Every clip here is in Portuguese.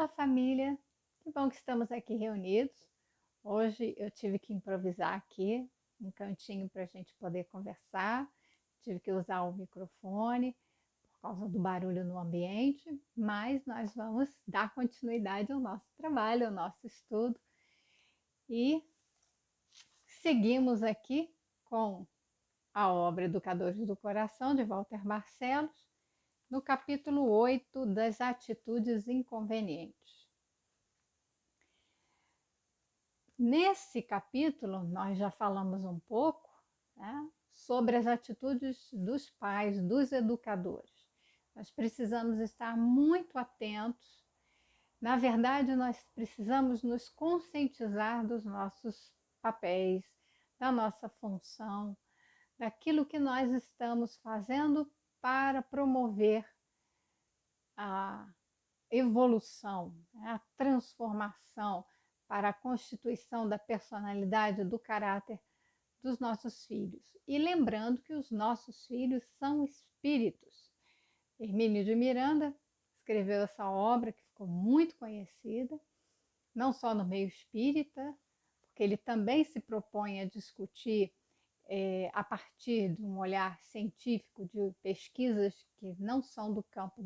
Olá, família! Que bom que estamos aqui reunidos. Hoje eu tive que improvisar aqui um cantinho para a gente poder conversar. Tive que usar o microfone por causa do barulho no ambiente, mas nós vamos dar continuidade ao nosso trabalho, ao nosso estudo e seguimos aqui com a obra Educadores do Coração, de Walter Barcelos, no capítulo 8 das atitudes inconvenientes. Nesse capítulo, nós já falamos um pouco, né, sobre as atitudes dos pais, dos educadores. Nós precisamos estar muito atentos. Na verdade, nós precisamos nos conscientizar dos nossos papéis, da nossa função, daquilo que nós estamos fazendo para promover a evolução, a transformação, para a constituição da personalidade, do caráter dos nossos filhos. E lembrando que os nossos filhos são espíritos. Hermínio de Miranda escreveu essa obra que ficou muito conhecida, não só no meio espírita, porque ele também se propõe a discutir a partir de um olhar científico de pesquisas que não são do campo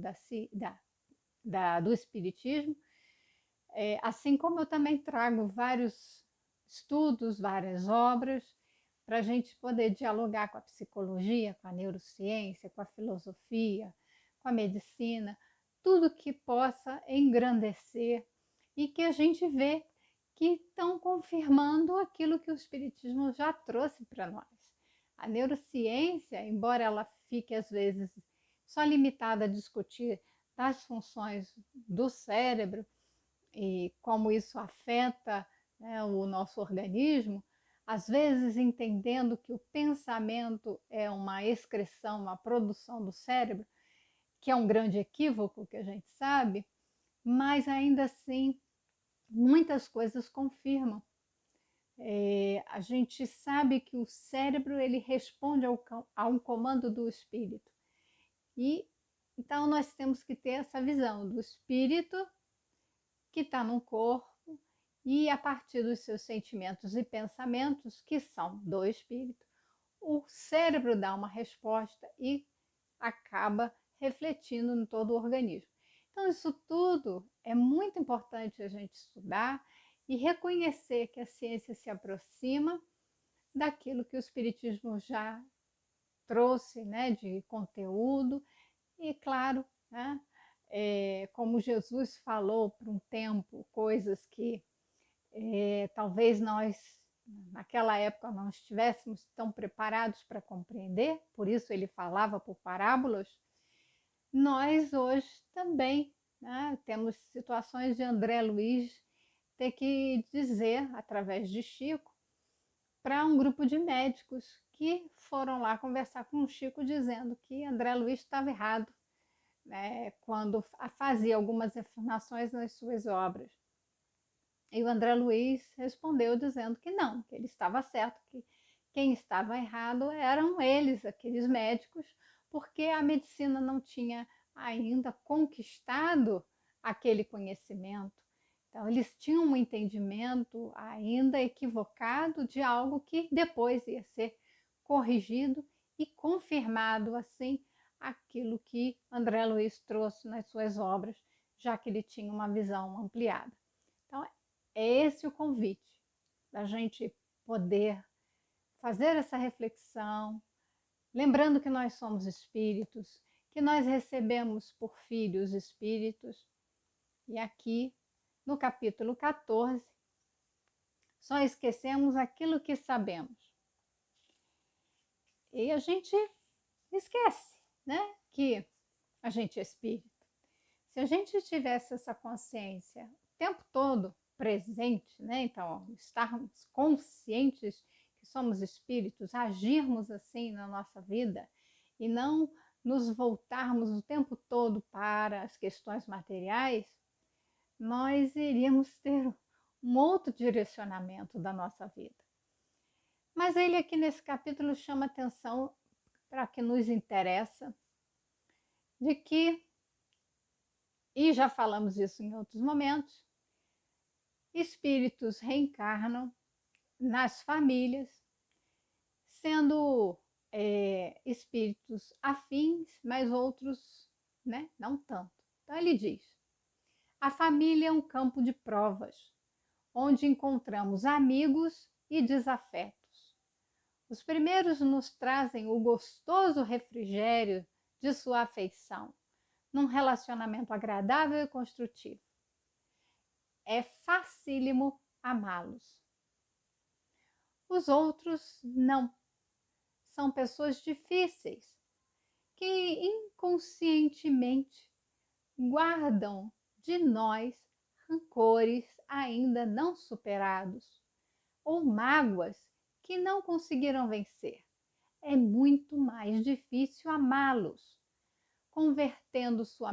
do espiritismo, assim como eu também trago vários estudos, várias obras, para a gente poder dialogar com a psicologia, com a neurociência, com a filosofia, com a medicina, tudo que possa engrandecer e que a gente vê que estão confirmando aquilo que o Espiritismo já trouxe para nós. A neurociência, embora ela fique às vezes só limitada a discutir das funções do cérebro, e como isso afeta, né, o nosso organismo, às vezes entendendo que o pensamento é uma excreção, uma produção do cérebro, que é um grande equívoco que a gente sabe, mas ainda assim muitas coisas confirmam. A gente sabe que o cérebro ele responde a um comando do espírito. E então nós temos que ter essa visão do espírito que está no corpo e a partir dos seus sentimentos e pensamentos, que são do espírito, o cérebro dá uma resposta e acaba refletindo em todo o organismo. Então, isso tudo é muito importante a gente estudar e reconhecer que a ciência se aproxima daquilo que o Espiritismo já trouxe, né, de conteúdo, e claro, né, como Jesus falou por um tempo, coisas que talvez nós, naquela época, não estivéssemos tão preparados para compreender, por isso ele falava por parábolas, nós hoje também, né, temos situações de André Luiz ter que dizer, através de Chico, para um grupo de médicos que foram lá conversar com o Chico dizendo que André Luiz estava errado, né, quando fazia algumas afirmações nas suas obras. E o André Luiz respondeu dizendo que não, que ele estava certo, que quem estava errado eram eles, aqueles médicos, porque a medicina não tinha ainda conquistado aquele conhecimento. Então, eles tinham um entendimento ainda equivocado de algo que depois ia ser corrigido e confirmado assim aquilo que André Luiz trouxe nas suas obras, já que ele tinha uma visão ampliada. Então, é esse o convite, da gente poder fazer essa reflexão, lembrando que nós somos espíritos, que nós recebemos por filhos espíritos, e aqui no capítulo 14, só esquecemos aquilo que sabemos. E a gente esquece, né, que a gente é espírito. Se a gente tivesse essa consciência o tempo todo presente, né, então estarmos conscientes que somos espíritos, agirmos assim na nossa vida e não nos voltarmos o tempo todo para as questões materiais, nós iríamos ter um outro direcionamento da nossa vida. Mas ele aqui nesse capítulo chama atenção para o que nos interessa, de que e já falamos isso em outros momentos, espíritos reencarnam nas famílias, sendo espíritos afins, mas outros, né, não tanto. Então ele diz: a família é um campo de provas, onde encontramos amigos e desafetos. Os primeiros nos trazem o gostoso refrigério de sua afeição, num relacionamento agradável e construtivo. É facílimo amá-los. Os outros não. São pessoas difíceis, que inconscientemente guardam de nós rancores ainda não superados ou mágoas que não conseguiram vencer. É muito mais difícil amá-los, convertendo sua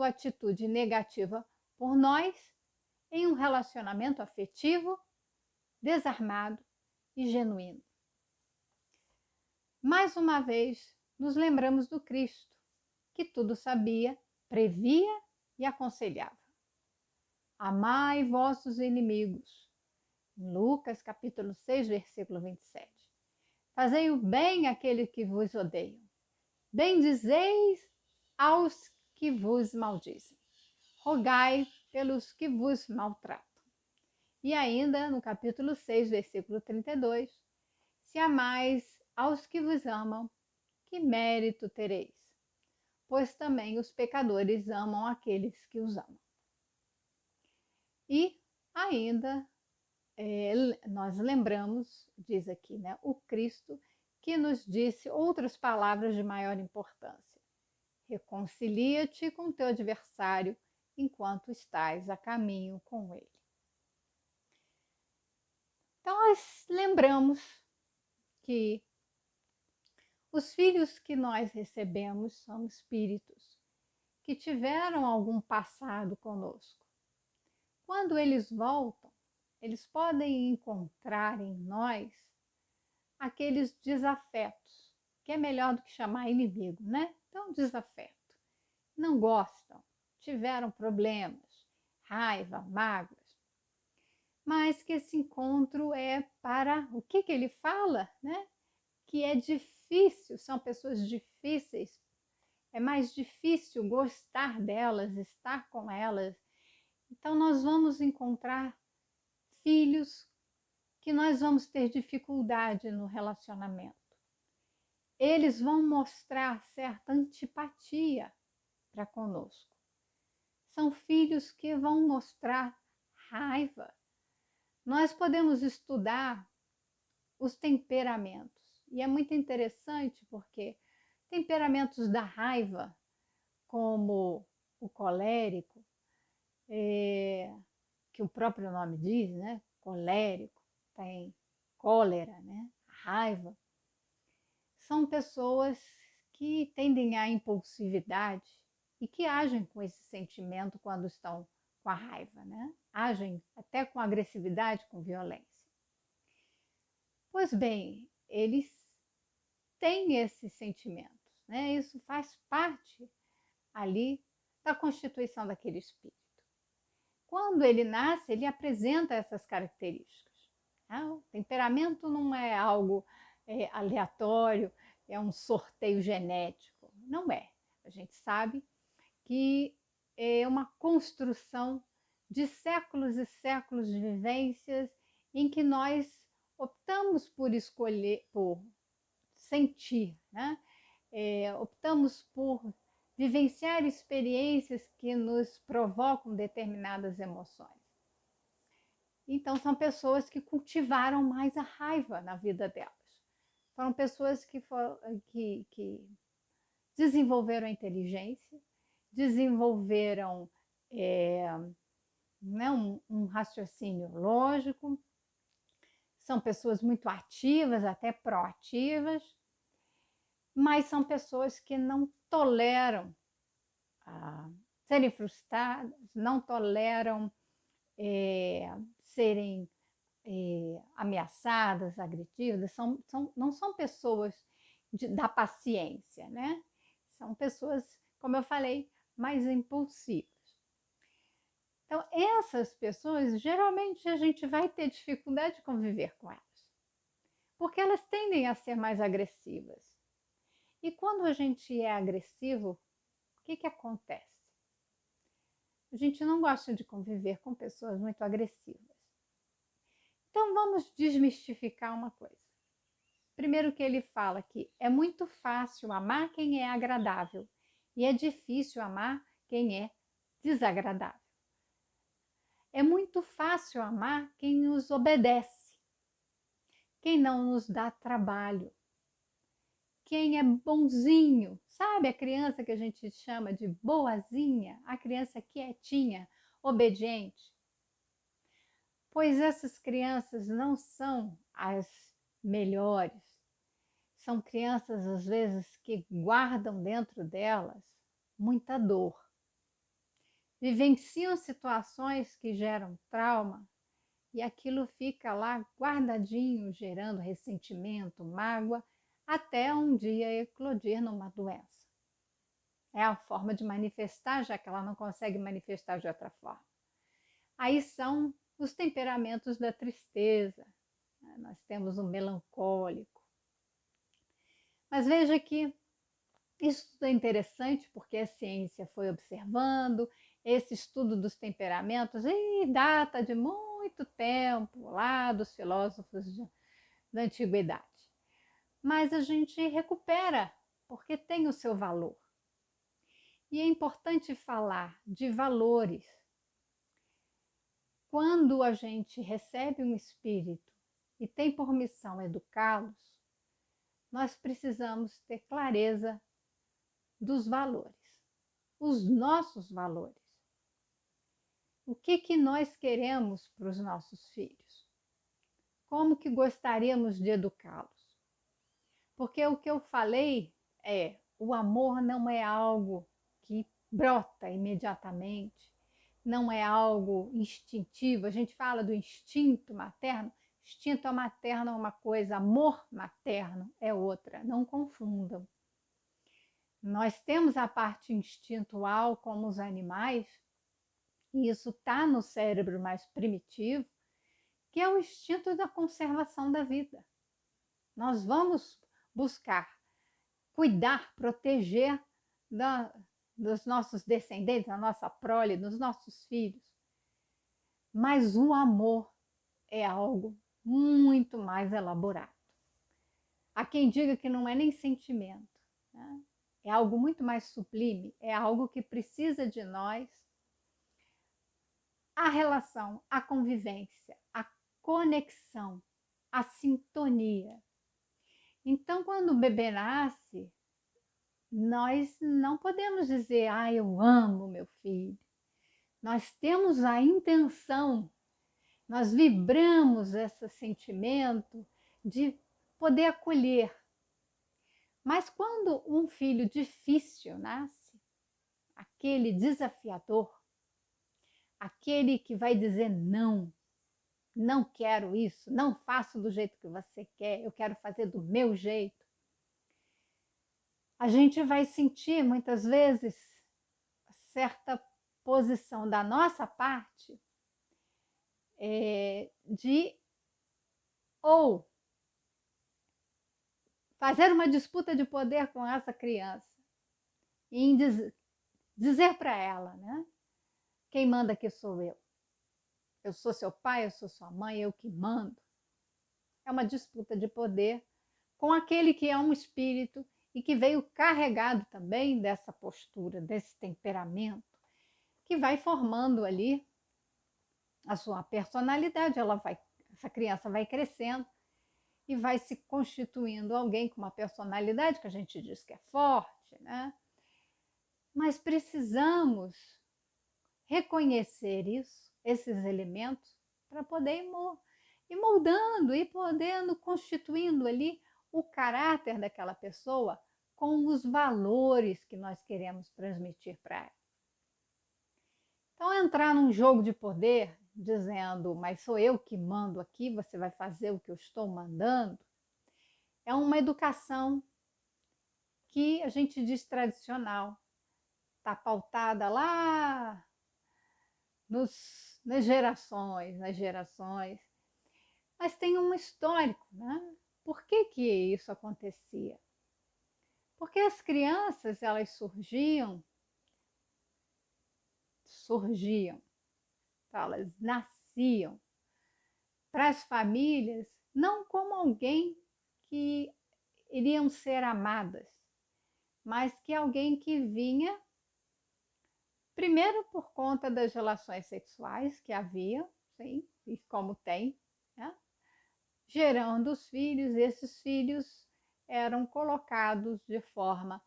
atitude negativa por nós em um relacionamento afetivo, desarmado e genuíno. Mais uma vez, nos lembramos do Cristo, que tudo sabia, previa e aconselhava. Amai vossos inimigos. Lucas capítulo 6, versículo 27. Fazei o bem àqueles que vos odeiam. Bendizeis aos que vos maldizem. Rogai pelos que vos maltratam. E ainda no capítulo 6, versículo 32. Se amais aos que vos amam, que mérito tereis? Pois também os pecadores amam aqueles que os amam. E ainda nós lembramos, diz aqui, né, o Cristo que nos disse outras palavras de maior importância. Reconcilia-te com teu adversário enquanto estás a caminho com ele. Então, nós lembramos que os filhos que nós recebemos são espíritos que tiveram algum passado conosco. Quando eles voltam, eles podem encontrar em nós aqueles desafetos, que é melhor do que chamar inimigo, né? Então, desafeto. Não gostam, tiveram problemas, raiva, mágoas. Mas que esse encontro é para o que ele fala, né? Que é difícil, são pessoas difíceis, é mais difícil gostar delas, estar com elas. Então, nós vamos encontrar filhos que nós vamos ter dificuldade no relacionamento. Eles vão mostrar certa antipatia para conosco. São filhos que vão mostrar raiva. Nós podemos estudar os temperamentos. E é muito interessante porque temperamentos da raiva, como o colérico, que o próprio nome diz, né? Colérico, tem cólera, né? Raiva. São pessoas que tendem à impulsividade e que agem com esse sentimento quando estão com a raiva, né? Agem até com agressividade, com violência. Pois bem, eles têm esses sentimentos, né? Isso faz parte ali da constituição daquele espírito. Quando ele nasce, ele apresenta essas características. Né? O temperamento não é algo aleatório, é um sorteio genético. Não é. A gente sabe que é uma construção de séculos e séculos de vivências em que nós optamos por escolher, por sentir, né? Optamos por vivenciar experiências que nos provocam determinadas emoções. Então, são pessoas que cultivaram mais a raiva na vida delas. Foram pessoas que desenvolveram a inteligência, desenvolveram né, um raciocínio lógico, são pessoas muito ativas, até proativas, mas são pessoas que não toleram serem frustradas, não toleram serem ameaçadas, agredidas, não são pessoas da paciência, né? São pessoas como eu falei, mais impulsivas. Então, essas pessoas, geralmente a gente vai ter dificuldade de conviver com elas, porque elas tendem a ser mais agressivas. E quando a gente é agressivo, o que acontece? A gente não gosta de conviver com pessoas muito agressivas. Então, vamos desmistificar uma coisa. Primeiro que ele fala que é muito fácil amar quem é agradável e é difícil amar quem é desagradável. É muito fácil amar quem nos obedece, quem não nos dá trabalho, quem é bonzinho. Sabe a criança que a gente chama de boazinha? A criança quietinha, obediente? Pois essas crianças não são as melhores. São crianças, às vezes, que guardam dentro delas muita dor. Vivenciam situações que geram trauma e aquilo fica lá guardadinho, gerando ressentimento, mágoa, até um dia eclodir numa doença. É a forma de manifestar, já que ela não consegue manifestar de outra forma. Aí são os temperamentos da tristeza. Nós temos o melancólico. Mas veja que isso é interessante porque a ciência foi observando esse estudo dos temperamentos e data de muito tempo, lá dos filósofos da antiguidade. Mas a gente recupera porque tem o seu valor. E é importante falar de valores. Quando a gente recebe um espírito e tem por missão educá-los, nós precisamos ter clareza dos valores, os nossos valores. O que nós queremos para os nossos filhos? Como que gostaríamos de educá-los? Porque o que eu falei o amor não é algo que brota imediatamente, não é algo instintivo. A gente fala do instinto materno. Instinto materno é uma coisa, amor materno é outra. Não confundam. Nós temos a parte instintual como os animais, e isso está no cérebro mais primitivo, que é o instinto da conservação da vida. Nós vamos buscar cuidar, proteger dos nossos descendentes, da nossa prole, dos nossos filhos. Mas o amor é algo muito mais elaborado. Há quem diga que não é nem sentimento, né? É algo muito mais sublime, é algo que precisa de nós. A relação, a convivência, a conexão, a sintonia. Então, quando o bebê nasce, nós não podemos dizer, eu amo meu filho. Nós temos a intenção, nós vibramos esse sentimento de poder acolher. Mas quando um filho difícil nasce, aquele desafiador, aquele que vai dizer não, não quero isso, não faço do jeito que você quer, eu quero fazer do meu jeito. A gente vai sentir muitas vezes certa posição da nossa parte de ou fazer uma disputa de poder com essa criança e dizer para ela, né? Quem manda aqui sou eu. Eu sou seu pai, eu sou sua mãe, eu que mando. É uma disputa de poder com aquele que é um espírito e que veio carregado também dessa postura, desse temperamento, que vai formando ali a sua personalidade. Essa criança vai crescendo e vai se constituindo alguém com uma personalidade que a gente diz que é forte, né? Mas precisamos reconhecer isso, esses elementos, para poder ir moldando e podendo constituindo ali o caráter daquela pessoa com os valores que nós queremos transmitir para ela. Então, entrar num jogo de poder dizendo, mas sou eu que mando aqui, você vai fazer o que eu estou mandando, é uma educação que a gente diz tradicional, está pautada lá nas gerações, mas tem um histórico, né? Por que isso acontecia? Porque as crianças, elas surgiam, elas nasciam para as famílias não como alguém que iriam ser amadas, mas que alguém que vinha, primeiro por conta das relações sexuais que havia, sim, e como tem, né? Gerando os filhos, esses filhos eram colocados de forma,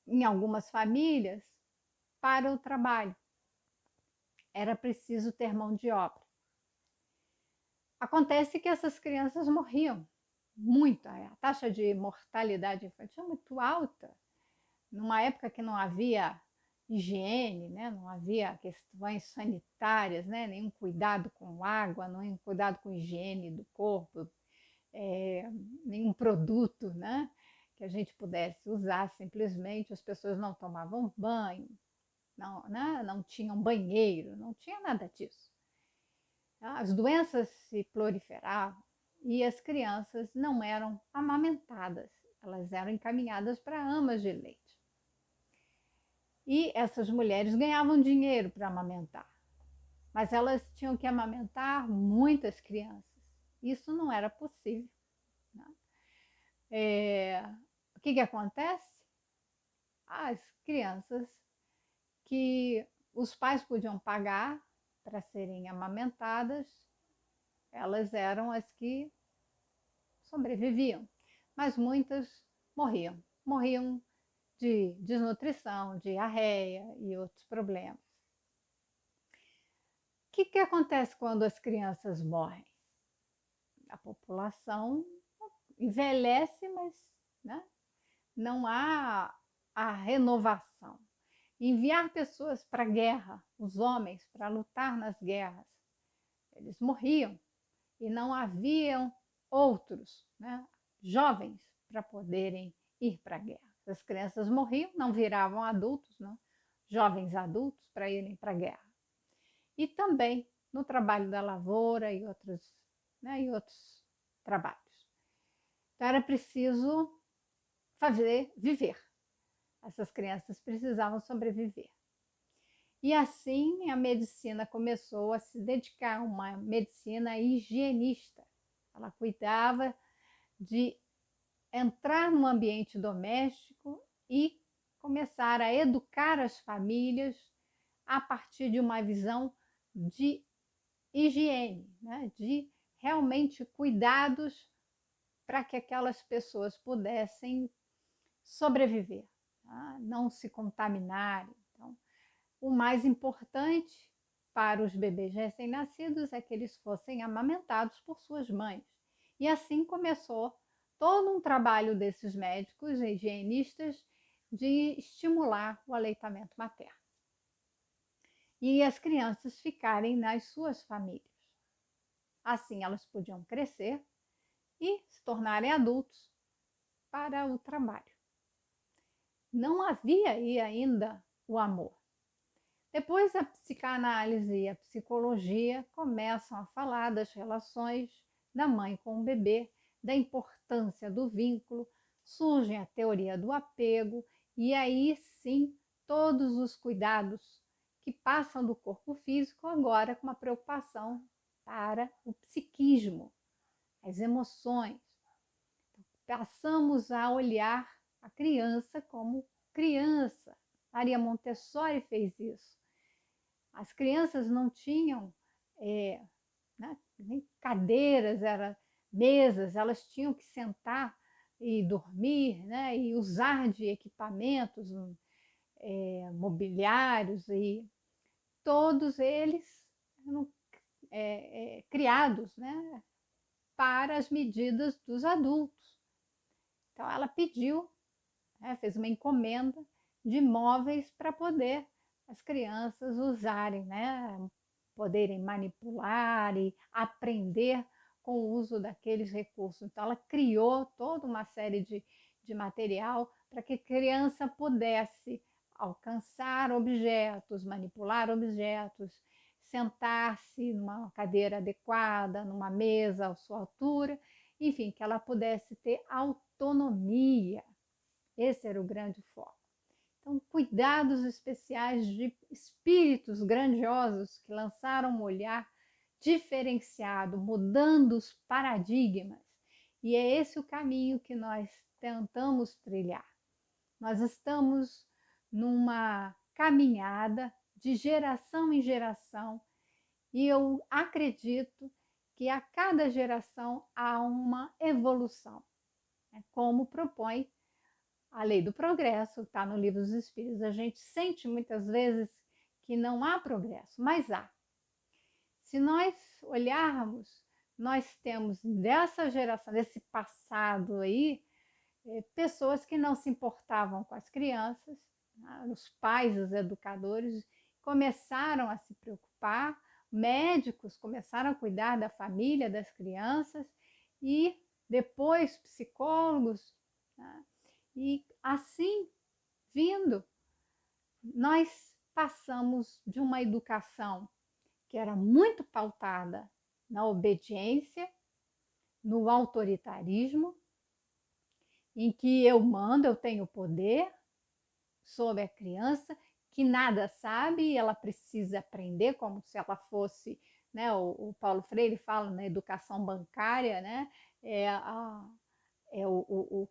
em algumas famílias, para o trabalho. Era preciso ter mão de obra. Acontece que essas crianças morriam muito, a taxa de mortalidade infantil é muito alta, numa época que não havia higiene, né? Não havia questões sanitárias, né? Nenhum cuidado com água, nenhum cuidado com higiene do corpo, nenhum produto, né? Que a gente pudesse usar, simplesmente as pessoas não tomavam banho, não, né? Não tinham banheiro, não tinha nada disso. As doenças se proliferavam e as crianças não eram amamentadas, elas eram encaminhadas para amas de leite. E essas mulheres ganhavam dinheiro para amamentar, mas elas tinham que amamentar muitas crianças. Isso não era possível, né? O que acontece? As crianças que os pais podiam pagar para serem amamentadas, elas eram as que sobreviviam, mas muitas morriam. Morriam de desnutrição, diarreia e outros problemas. O que acontece quando as crianças morrem? A população envelhece, mas, né, não há a renovação. Enviar pessoas para a guerra, os homens, para lutar nas guerras, eles morriam e não haviam outros, né, jovens para poderem ir para a guerra. As crianças morriam, não viravam adultos, não, jovens adultos para irem para a guerra. E também no trabalho da lavoura e outros, né, e outros trabalhos. Então era preciso viver. Essas crianças precisavam sobreviver. E assim a medicina começou a se dedicar a uma medicina higienista. Ela cuidava de entrar no ambiente doméstico e começar a educar as famílias a partir de uma visão de higiene, né? De realmente cuidados para que aquelas pessoas pudessem sobreviver, tá? Não se contaminarem. Então, o mais importante para os bebês recém-nascidos é que eles fossem amamentados por suas mães. E assim começou todo um trabalho desses médicos e higienistas de estimular o aleitamento materno. E as crianças ficarem nas suas famílias. Assim elas podiam crescer e se tornarem adultos para o trabalho. Não havia aí ainda o amor. Depois a psicanálise e a psicologia começam a falar das relações da mãe com o bebê, da importância do vínculo, surge a teoria do apego e aí sim todos os cuidados que passam do corpo físico agora com uma preocupação para o psiquismo, as emoções. Passamos a olhar a criança como criança. Maria Montessori fez isso. As crianças não tinham né, nem cadeiras, era mesas, elas tinham que sentar e dormir, né, e usar de equipamentos mobiliários, e todos eles eram criados, né, para as medidas dos adultos. Então ela pediu, né, fez uma encomenda de móveis para poder as crianças usarem, né, poderem manipular e aprender com o uso daqueles recursos. Então ela criou toda uma série de material para que a criança pudesse alcançar objetos, manipular objetos, sentar-se numa cadeira adequada, numa mesa à sua altura, enfim, que ela pudesse ter autonomia. Esse era o grande foco. Então, cuidados especiais de espíritos grandiosos que lançaram um olhar diferenciado, mudando os paradigmas. E é esse o caminho que nós tentamos trilhar. Nós estamos numa caminhada de geração em geração e eu acredito que a cada geração há uma evolução, como propõe a lei do progresso, está no Livro dos Espíritos. A gente sente muitas vezes que não há progresso, mas há. Se nós olharmos, nós temos dessa geração, desse passado aí, pessoas que não se importavam com as crianças, os pais, os educadores começaram a se preocupar, médicos começaram a cuidar da família, das crianças, e depois psicólogos, né? E assim, vindo, nós passamos de uma educação que era muito pautada na obediência, no autoritarismo, em que eu mando, eu tenho poder sobre a criança, que nada sabe e ela precisa aprender como se ela fosse, né? O Paulo Freire fala na educação bancária, né?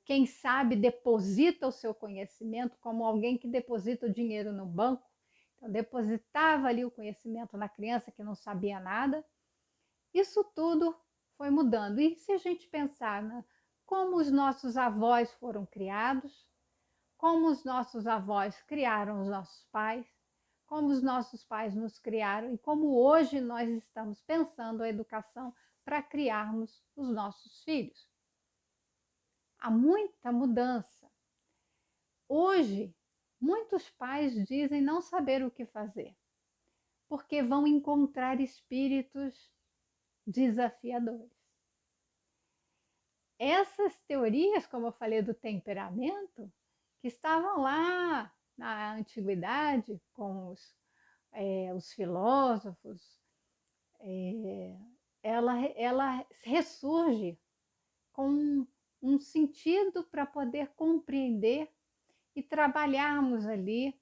Quem sabe deposita o seu conhecimento como alguém que deposita o dinheiro no banco. Então, depositava ali o conhecimento na criança que não sabia nada. Isso tudo foi mudando. E se a gente pensar, né, como os nossos avós foram criados, como os nossos avós criaram os nossos pais, como os nossos pais nos criaram e como hoje nós estamos pensando a educação para criarmos os nossos filhos. Há muita mudança. Hoje, muitos pais dizem não saber o que fazer, porque vão encontrar espíritos desafiadores. Essas teorias, como eu falei, do temperamento, que estavam lá na antiguidade com os filósofos, ela ressurge com um sentido para poder compreender e trabalharmos ali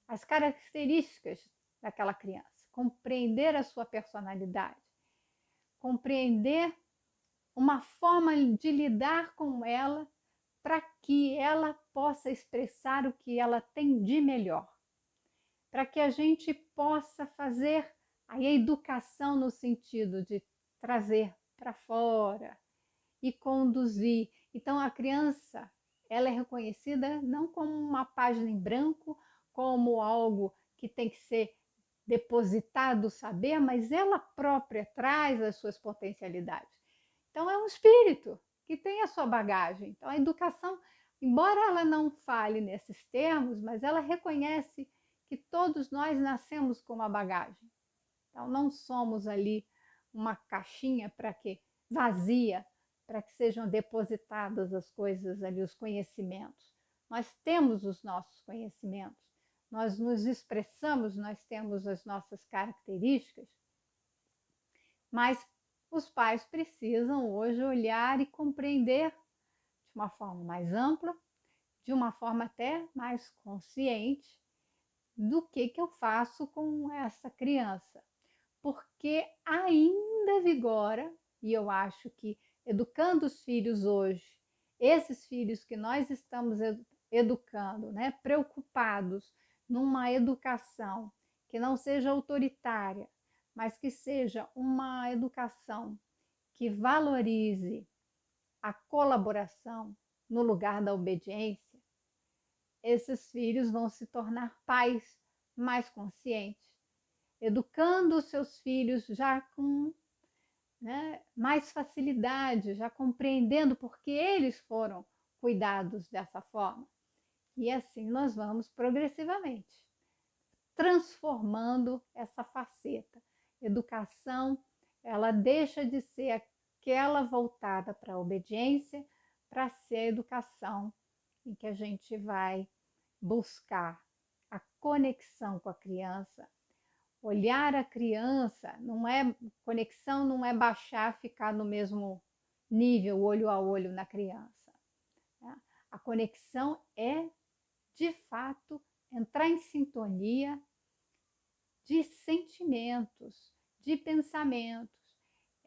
as características daquela criança, compreender a sua personalidade, compreender uma forma de lidar com ela para que ela possa expressar o que ela tem de melhor, para que a gente possa fazer a educação no sentido de trazer para fora e conduzir. Então a criança, ela é reconhecida não como uma página em branco, como algo que tem que ser depositado o saber, mas ela própria traz as suas potencialidades. Então é um espírito que tem a sua bagagem. Então a educação, embora ela não fale nesses termos, mas ela reconhece que todos nós nascemos com uma bagagem. Então não somos ali uma caixinha para que vazia, para que sejam depositadas as coisas ali, os conhecimentos. Nós temos os nossos conhecimentos, nós nos expressamos, nós temos as nossas características, mas os pais precisam hoje olhar e compreender de uma forma mais ampla, de uma forma até mais consciente do que eu faço com essa criança. Porque ainda vigora, e eu acho que educando os filhos hoje, esses filhos que nós estamos educando, né, preocupados numa educação que não seja autoritária, mas que seja uma educação que valorize a colaboração no lugar da obediência, esses filhos vão se tornar pais mais conscientes, educando os seus filhos já com, né, mais facilidade, já compreendendo porque eles foram cuidados dessa forma. E assim nós vamos progressivamente transformando essa faceta. Educação, ela deixa de ser aquela voltada para a obediência, para ser a educação em que a gente vai buscar a conexão com a criança. Olhar a criança, não é conexão, não é baixar, ficar no mesmo nível, olho a olho na criança. Né? A conexão é, de fato, entrar em sintonia de sentimentos, de pensamentos.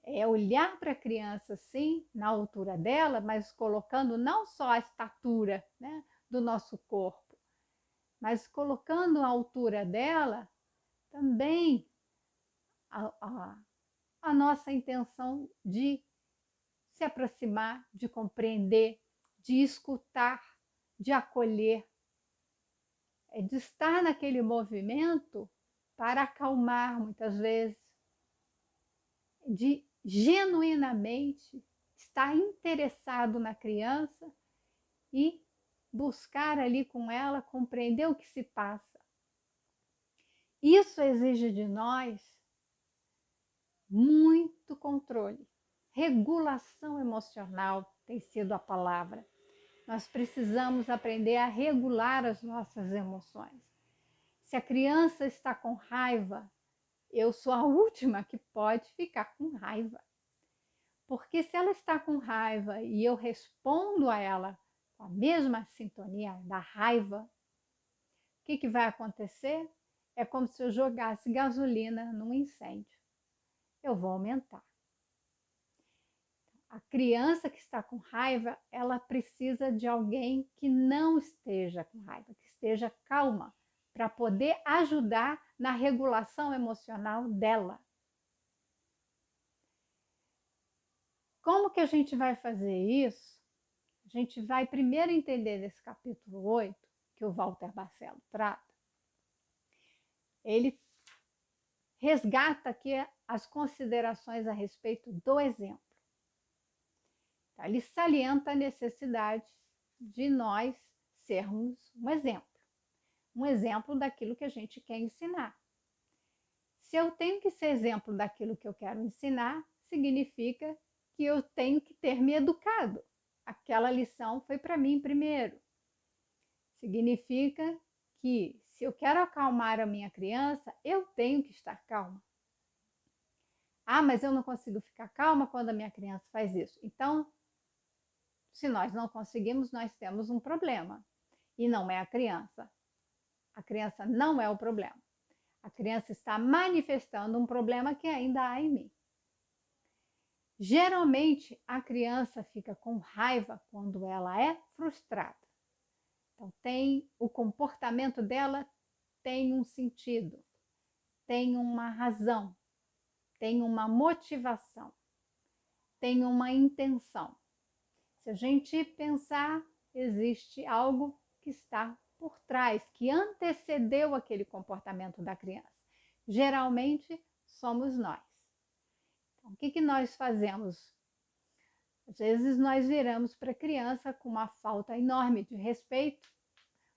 É olhar para a criança, sim, na altura dela, mas colocando não só a estatura, né, do nosso corpo, mas colocando a altura dela também a nossa intenção de se aproximar, de compreender, de escutar, de acolher, de estar naquele movimento para acalmar muitas vezes, de genuinamente estar interessado na criança e buscar ali com ela compreender o que se passa. Isso exige de nós muito controle. Regulação emocional tem sido a palavra. Nós precisamos aprender a regular as nossas emoções. Se a criança está com raiva, eu sou a última que pode ficar com raiva. Porque se ela está com raiva e eu respondo a ela com a mesma sintonia da raiva, o que vai acontecer? É como se eu jogasse gasolina num incêndio. Eu vou aumentar. A criança que está com raiva, ela precisa de alguém que não esteja com raiva, que esteja calma, para poder ajudar na regulação emocional dela. Como que a gente vai fazer isso? A gente vai primeiro entender nesse capítulo 8, que o Walter Barcelo trata. Ele resgata aqui as considerações a respeito do exemplo. Então, ele salienta a necessidade de nós sermos um exemplo daquilo que a gente quer ensinar. Se eu tenho que ser exemplo daquilo que eu quero ensinar, significa que eu tenho que ter me educado. Aquela lição foi para mim primeiro. Significa que se eu quero acalmar a minha criança, eu tenho que estar calma. Ah, mas eu não consigo ficar calma quando a minha criança faz isso. Então, se nós não conseguimos, nós temos um problema. E não é a criança. A criança não é o problema. A criança está manifestando um problema que ainda há em mim. Geralmente, a criança fica com raiva quando ela é frustrada. Então, o comportamento dela tem um sentido, tem uma razão, tem uma motivação, tem uma intenção. Se a gente pensar, existe algo que está por trás, que antecedeu aquele comportamento da criança. Geralmente, somos nós. Então, o que nós fazemos? Às vezes, nós viramos para a criança com uma falta enorme de respeito,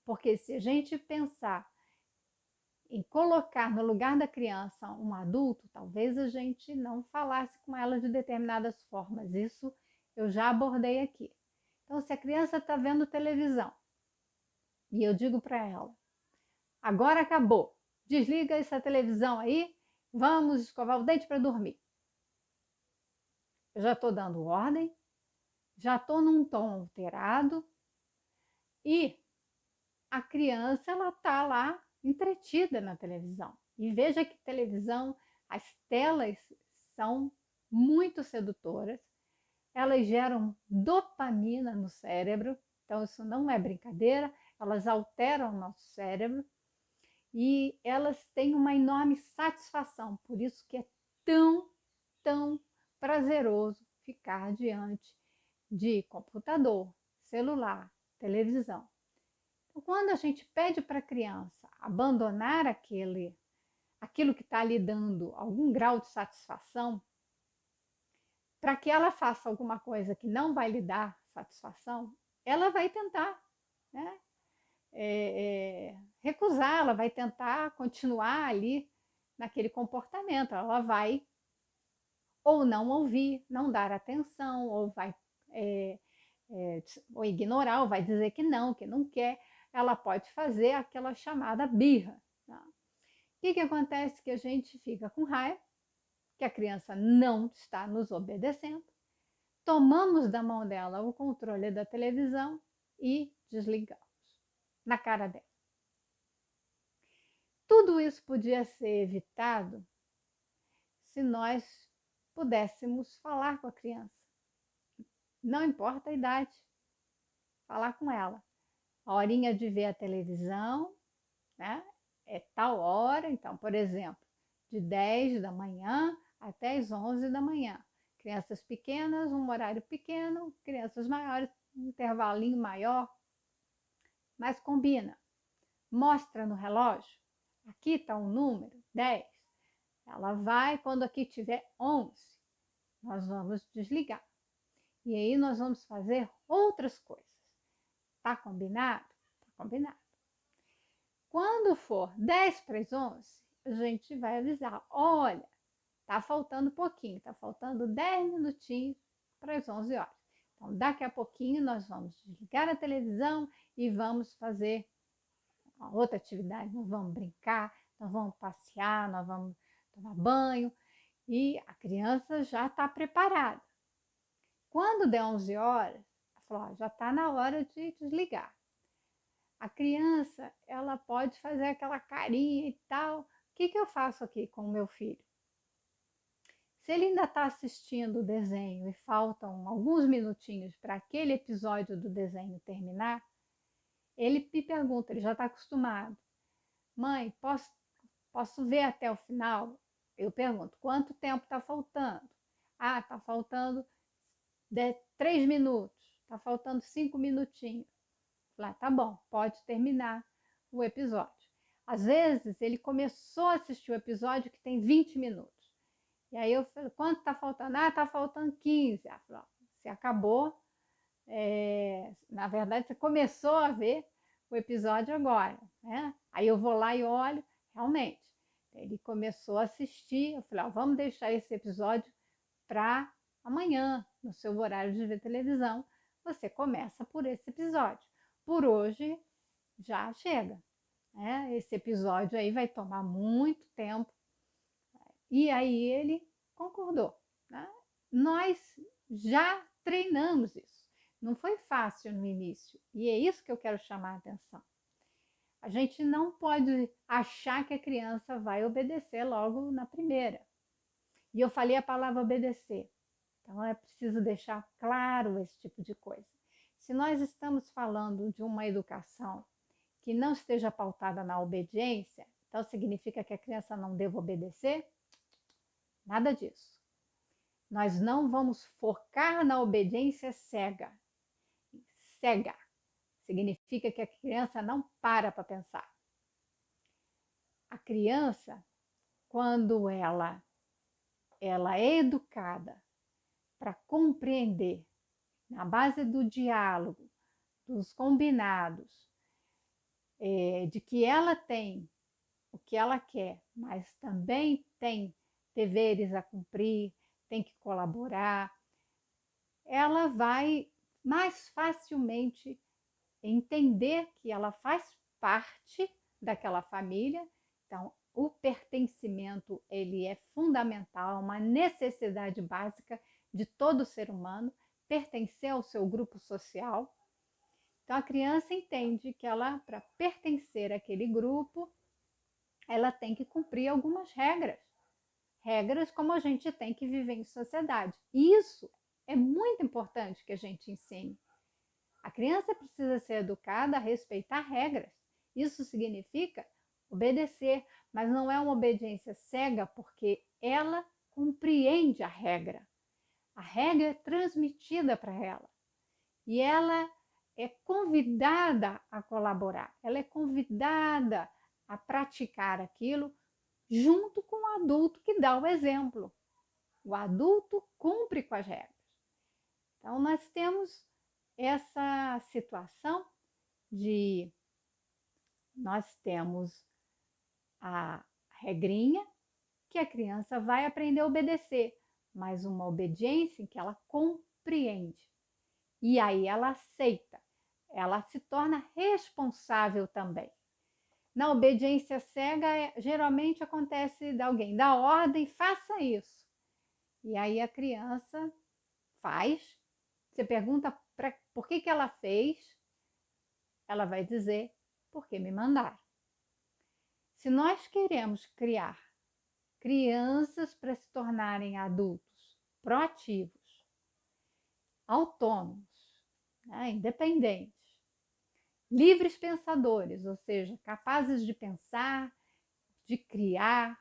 porque se a gente pensar em colocar no lugar da criança um adulto, talvez a gente não falasse com ela de determinadas formas. Isso eu já abordei aqui. Então, se a criança está vendo televisão e eu digo para ela, agora acabou, desliga essa televisão aí, vamos escovar o dente para dormir. Eu já estou dando ordem, já estou num tom alterado e a criança ela está lá entretida na televisão. E veja que televisão, as telas são muito sedutoras, elas geram dopamina no cérebro, então isso não é brincadeira, elas alteram o nosso cérebro e elas têm uma enorme satisfação, por isso que é tão prazeroso ficar diante de computador, celular, televisão. Então, quando a gente pede para a criança abandonar aquilo que está lhe dando algum grau de satisfação, para que ela faça alguma coisa que não vai lhe dar satisfação, ela vai tentar, né? Recusar, ela vai tentar continuar ali naquele comportamento, ela vai ou não ouvir, não dar atenção, ou vai ou ignorar, ou vai dizer que não quer, ela pode fazer aquela chamada birra. Tá? O que acontece? Que a gente fica com raiva, que a criança não está nos obedecendo, tomamos da mão dela o controle da televisão e desligamos na cara dela. Tudo isso podia ser evitado se nós pudéssemos falar com a criança. Não importa a idade, falar com ela. A horinha de ver a televisão, né? É tal hora, então, por exemplo, de 10 da manhã até as 11 da manhã. Crianças pequenas, um horário pequeno, crianças maiores, um intervalinho maior, mas combina. Mostra no relógio, aqui está um número, 10. Ela vai, quando aqui tiver 11, nós vamos desligar. E aí nós vamos fazer outras coisas. Tá combinado? Tá combinado. Quando for 10 para as 11, a gente vai avisar, olha, tá faltando pouquinho, tá faltando 10 minutinhos para as 11 horas. Então, daqui a pouquinho nós vamos desligar a televisão e vamos fazer uma outra atividade. Nós vamos brincar, nós vamos passear, nós vamos tomar banho e a criança já está preparada. Quando der 11 horas, ela falou, já está na hora de desligar. A criança, ela pode fazer aquela carinha e tal. O que eu faço aqui com o meu filho? Se ele ainda está assistindo o desenho e faltam alguns minutinhos para aquele episódio do desenho terminar, ele me pergunta, ele já está acostumado. Mãe, posso ver até o final? Eu pergunto, quanto tempo está faltando? Ah, está faltando 3 minutos, está faltando 5 minutinhos. Lá, tá bom, pode terminar o episódio. Às vezes, ele começou a assistir o episódio que tem 20 minutos. E aí eu falei, quanto tá faltando? Ah, tá faltando 15. Ela falou, você acabou, na verdade, você começou a ver o episódio agora, né? Aí eu vou lá e olho, realmente, ele começou a assistir, eu falei, vamos deixar esse episódio para amanhã, no seu horário de ver televisão, você começa por esse episódio. Por hoje já chega, né? Esse episódio aí vai tomar muito tempo. E aí ele concordou, né? Nós já treinamos isso. Não foi fácil no início. E é isso que eu quero chamar a atenção. A gente não pode achar que a criança vai obedecer logo na primeira. E eu falei a palavra obedecer. Então é preciso deixar claro esse tipo de coisa. Se nós estamos falando de uma educação que não esteja pautada na obediência, então significa que a criança não deve obedecer? Nada disso. Nós não vamos focar na obediência cega. Cega significa que a criança não para pensar. A criança, quando ela é educada para compreender, na base do diálogo, dos combinados, de que ela tem o que ela quer, mas também tem deveres a cumprir, tem que colaborar, ela vai mais facilmente entender que ela faz parte daquela família. Então, o pertencimento, ele é fundamental, uma necessidade básica de todo ser humano, pertencer ao seu grupo social. Então, a criança entende que ela, para pertencer àquele grupo, ela tem que cumprir algumas regras. Regras como a gente tem que viver em sociedade. Isso é muito importante que a gente ensine. A criança precisa ser educada a respeitar regras. Isso significa obedecer, mas não é uma obediência cega, porque ela compreende a regra. A regra é transmitida para ela. E ela é convidada a colaborar, ela é convidada a praticar aquilo junto com o adulto que dá o exemplo. O adulto cumpre com as regras. Então, nós temos essa situação de nós temos a regrinha que a criança vai aprender a obedecer, mas uma obediência em que ela compreende. E aí ela aceita, ela se torna responsável também. Na obediência cega, geralmente acontece de alguém dar ordem, faça isso. E aí a criança faz, você pergunta por que ela fez, ela vai dizer, porque me mandaram. Se nós queremos criar crianças para se tornarem adultos proativos, autônomos, né, independentes, livres pensadores, ou seja, capazes de pensar, de criar,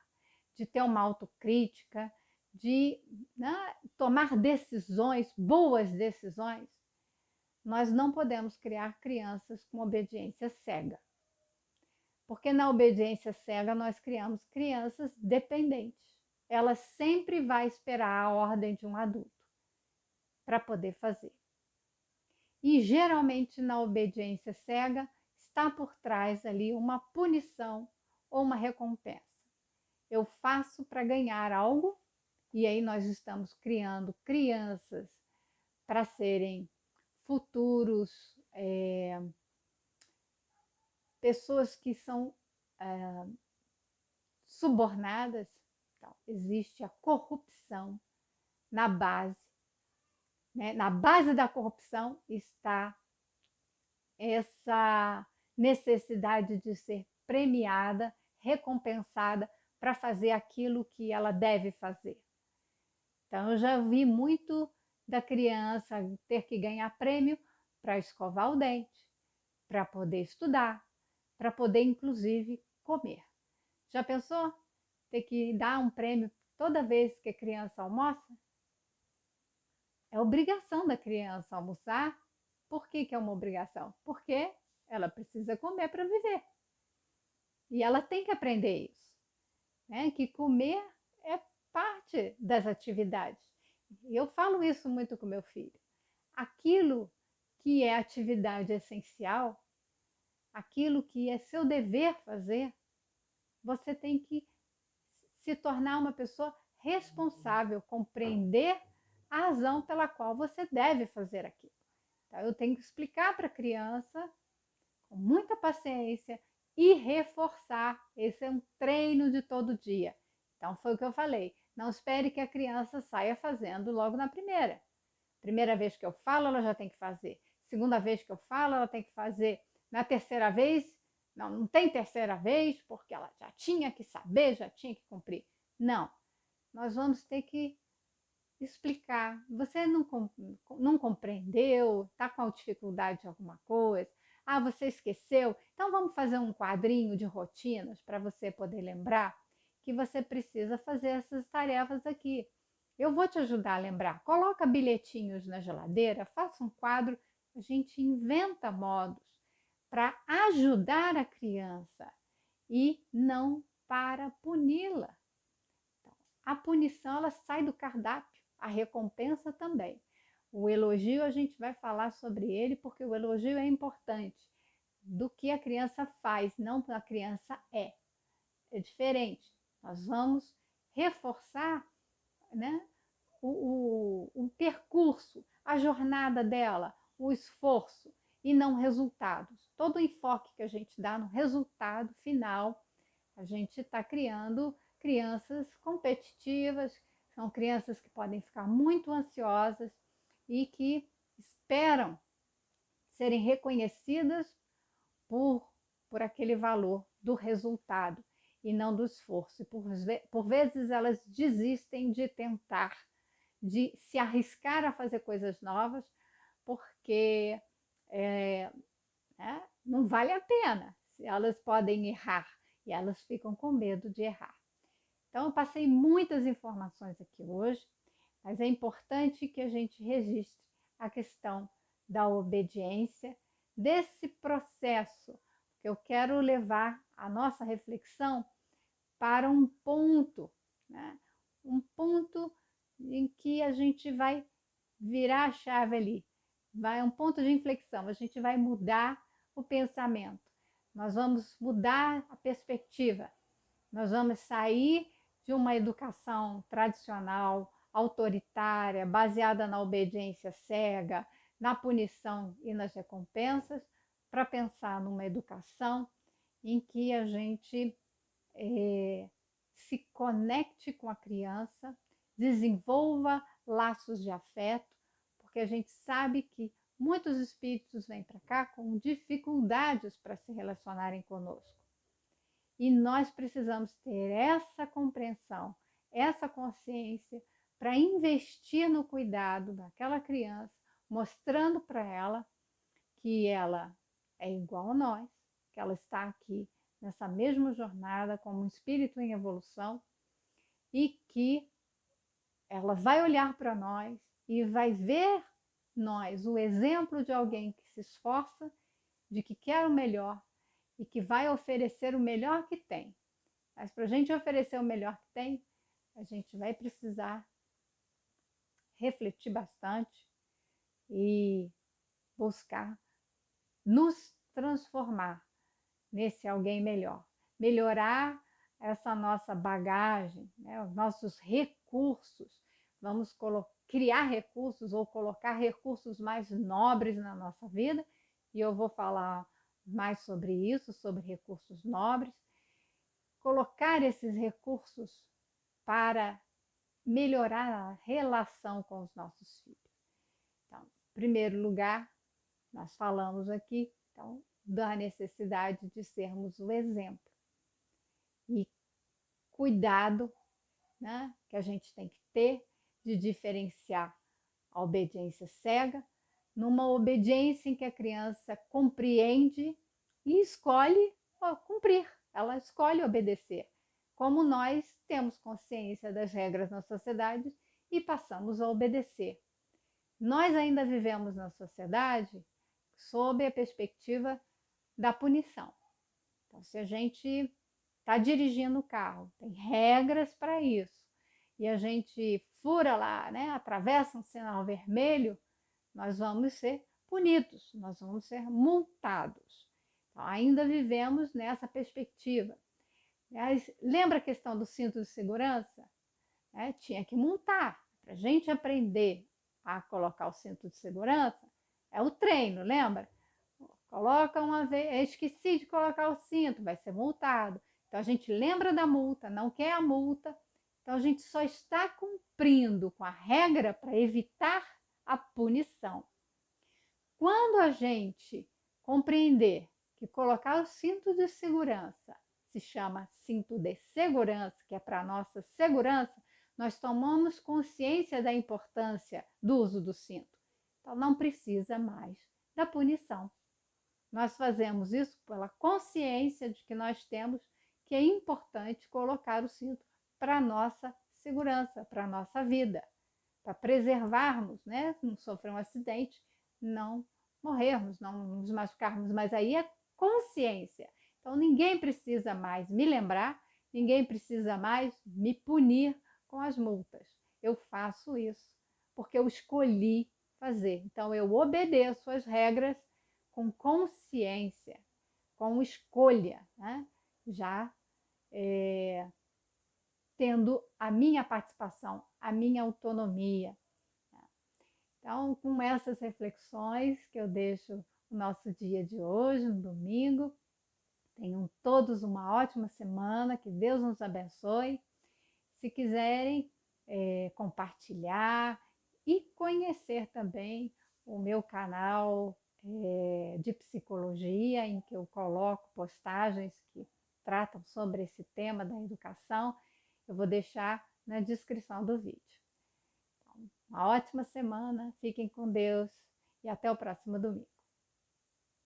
de ter uma autocrítica, de, né, tomar decisões, boas decisões, nós não podemos criar crianças com obediência cega. Porque na obediência cega nós criamos crianças dependentes. Ela sempre vai esperar a ordem de um adulto para poder fazer. E geralmente na obediência cega está por trás ali uma punição ou uma recompensa. Eu faço para ganhar algo, e aí nós estamos criando crianças para serem futuros pessoas que são subornadas. Então, existe a corrupção na base. Né? Na base da corrupção está essa necessidade de ser premiada, recompensada para fazer aquilo que ela deve fazer. Então, eu já vi muito da criança ter que ganhar prêmio para escovar o dente, para poder estudar, para poder, inclusive, comer. Já pensou ter que dar um prêmio toda vez que a criança almoça? É obrigação da criança almoçar. Por que é uma obrigação? Porque ela precisa comer para viver. E ela tem que aprender isso, né? Que comer é parte das atividades. E eu falo isso muito com meu filho. Aquilo que é atividade essencial, aquilo que é seu dever fazer, você tem que se tornar uma pessoa responsável, compreender a razão pela qual você deve fazer aquilo. Então, eu tenho que explicar para a criança com muita paciência e reforçar. Esse é um treino de todo dia. Então, foi o que eu falei. Não espere que a criança saia fazendo logo na primeira. Primeira vez que eu falo, ela já tem que fazer. Segunda vez que eu falo, ela tem que fazer. Na terceira vez, não tem terceira vez, porque ela já tinha que saber, já tinha que cumprir. Não. Nós vamos ter que explicar. Você não compreendeu, está com dificuldade de alguma coisa, você esqueceu. Então vamos fazer um quadrinho de rotinas para você poder lembrar que você precisa fazer essas tarefas aqui. Eu vou te ajudar a lembrar. Coloca bilhetinhos na geladeira, faça um quadro, a gente inventa modos para ajudar a criança e não para puni-la. A punição ela sai do cardápio, a recompensa também. O elogio a gente vai falar sobre ele porque o elogio é importante do que a criança faz, não a criança é. É diferente. Nós vamos reforçar, né, o percurso, a jornada dela, o esforço e não resultados. Todo o enfoque que a gente dá no resultado final, a gente está criando crianças competitivas, são crianças que podem ficar muito ansiosas e que esperam serem reconhecidas por aquele valor do resultado e não do esforço. Por vezes elas desistem de tentar, de se arriscar a fazer coisas novas, porque não vale a pena. Elas podem errar e elas ficam com medo de errar. Então, eu passei muitas informações aqui hoje, mas é importante que a gente registre a questão da obediência, desse processo, que eu quero levar a nossa reflexão para um ponto, né? Um ponto em que a gente vai virar a chave ali, vai um ponto de inflexão, a gente vai mudar o pensamento, nós vamos mudar a perspectiva, nós vamos sair de uma educação tradicional, autoritária, baseada na obediência cega, na punição e nas recompensas, para pensar numa educação em que a gente se conecte com a criança, desenvolva laços de afeto, porque a gente sabe que muitos espíritos vêm para cá com dificuldades para se relacionarem conosco. E nós precisamos ter essa compreensão, essa consciência para investir no cuidado daquela criança, mostrando para ela que ela é igual a nós, que ela está aqui nessa mesma jornada como um espírito em evolução e que ela vai olhar para nós e vai ver nós o exemplo de alguém que se esforça, de que quer o melhor e que vai oferecer o melhor que tem. Mas para a gente oferecer o melhor que tem, a gente vai precisar refletir bastante e buscar nos transformar nesse alguém melhor, melhorar essa nossa bagagem, né, os nossos recursos. Vamos criar recursos ou colocar recursos mais nobres na nossa vida, e eu vou falar mais sobre isso, sobre recursos nobres. Colocar esses recursos para melhorar a relação com os nossos filhos. Então, em primeiro lugar, nós falamos aqui, então, da necessidade de sermos o exemplo. E cuidado, né, que a gente tem que ter de diferenciar a obediência cega numa obediência em que a criança compreende e escolhe cumprir, ela escolhe obedecer. Como nós temos consciência das regras na sociedade e passamos a obedecer. Nós ainda vivemos na sociedade sob a perspectiva da punição. Então, se a gente está dirigindo o carro, tem regras para isso, e a gente fura lá, né, atravessa um sinal vermelho, nós vamos ser punidos, nós vamos ser multados. Então, ainda vivemos nessa perspectiva. Mas, lembra a questão do cinto de segurança? Tinha que multar. Para a gente aprender a colocar o cinto de segurança, é o treino, lembra? Coloca uma vez, esqueci de colocar o cinto, vai ser multado. Então a gente lembra da multa, não quer a multa. Então a gente só está cumprindo com a regra para evitar a punição. Quando a gente compreender que colocar o cinto de segurança se chama cinto de segurança, que é para a nossa segurança, nós tomamos consciência da importância do uso do cinto. Então não precisa mais da punição. Nós fazemos isso pela consciência de que nós temos que é importante colocar o cinto para a nossa segurança, para a nossa vida, para preservarmos, né? Não sofrer um acidente, não morrermos, não nos machucarmos, mas aí é consciência. Então ninguém precisa mais me lembrar, ninguém precisa mais me punir com as multas. Eu faço isso porque eu escolhi fazer. Então eu obedeço às regras com consciência, com escolha, né? Já tendo a minha participação, a minha autonomia. Então, com essas reflexões que eu deixo o nosso dia de hoje, no domingo, tenham todos uma ótima semana, que Deus nos abençoe. Se quiserem compartilhar e conhecer também o meu canal de psicologia, em que eu coloco postagens que tratam sobre esse tema da educação, eu vou deixar na descrição do vídeo. Então, uma ótima semana, fiquem com Deus e até o próximo domingo.